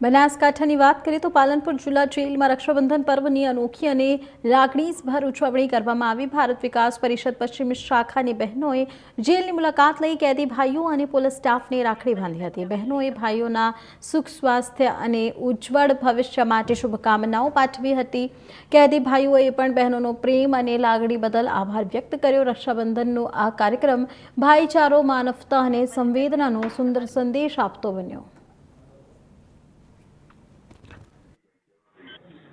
બનાસકાંઠાની વાત કરીએ તો પાલનપુર જિલ્લા જેલમાં રક્ષાબંધન પર્વની અનોખી અને લાગણીસભર ઉજવણી કરવામાં આવી। ભારત વિકાસ પરિષદ પશ્ચિમ શાખાની બહેનોએ જેલની મુલાકાત લઈ કેદી ભાઈઓ અને પોલીસ સ્ટાફને રાખડી બાંધી હતી। બહેનોએ ભાઈઓના સુખ સ્વાસ્થ્ય અને ઉજ્જવળ ભવિષ્ય માટે શુભકામનાઓ પાઠવી હતી। કેદી ભાઈઓએ પણ બહેનોનો પ્રેમ અને લાગણી બદલ આભાર વ્યક્ત કર્યો। રક્ષાબંધનનો આ કાર્યક્રમ ભાઈચારો, માનવતા અને સંવેદનાનો સુંદર સંદેશ આપતો બન્યો।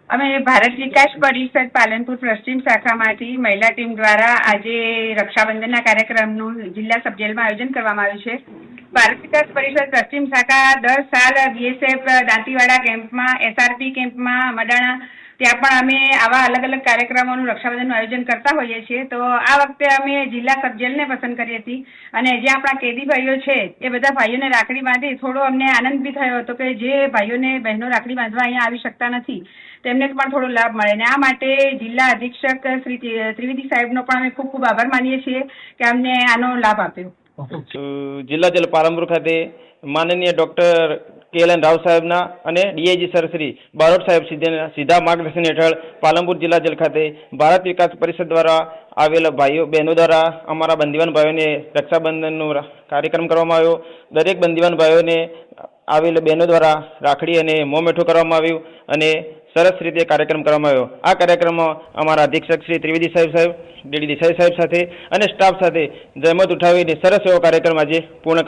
અમે ભારત વિકાસ પરિષદ પાલનપુર પશ્ચિમ શાખામાંથી મહિલા ટીમ દ્વારા આજે રક્ષાબંધનના કાર્યક્રમનું જિલ્લા સબ જેલમાં આયોજન કરવામાં આવ્યું છે। ભારત વિકાસ પરિષદ પશ્ચિમ શાખા દર સાલ બીએસએફ દાંતીવાડા કેમ્પમાં, એસઆરપી કેમ્પમાં, મડાણા ત્યાં પણ અમે આવા અલગ અલગ કાર્યક્રમોનું રક્ષાબંધનનું આયોજન કરતા હોઈએ છીએ। તો આ વખતે અમે જિલ્લા સબ જેલને પસંદ કરી હતી અને જે આપણા કેદી ભાઈઓ છે એ બધા ભાઈઓને રાખડી બાંધી થોડો અમને આનંદ બી થયો હતો કે જે ભાઈઓને બહેનો રાખડી બાંધવા અહીંયા આવી શકતા નથી તેમને પણ થોડો લાભ મળે ને આ માટે જિલ્લા અધિક્ષક શ્રી ત્રિવેદી સાહેબનો પણ અમે ખૂબ ખૂબ આભાર માનીએ છીએ કે અમને આનો લાભ આપ્યો। જિલ્લા જેલ પાલનપુર ખાતે માનનીય ડૉક્ટર KLN રાવ સાહેબના અને DIG સર શ્રી બારોટ સાહેબ સીધા માર્ગદર્શન હેઠળ પાલનપુર જિલ્લા જેલ ખાતે ભારત વિકાસ પરિષદ દ્વારા આવેલા ભાઈઓ બહેનો દ્વારા અમારા બંદીવાન ભાઈઓને રક્ષાબંધનનો કાર્યક્રમ કરવામાં આવ્યો। દરેક બંદીવાન ભાઈઓને આવેલા બહેનો દ્વારા રાખડી અને મોં મીઠું કરવામાં આવ્યું અને સરસ રીતે કાર્યક્રમ કરવામાં આવ્યો। આ કાર્યક્રમમાં અમારા અધિક્ષક શ્રી ત્રિવેદી સાહેબ, DD દેસાઈ સાહેબ સાથે અને સ્ટાફ સાથે જહેમત ઉઠાવીને સરસ એવો કાર્યક્રમ આજે પૂર્ણ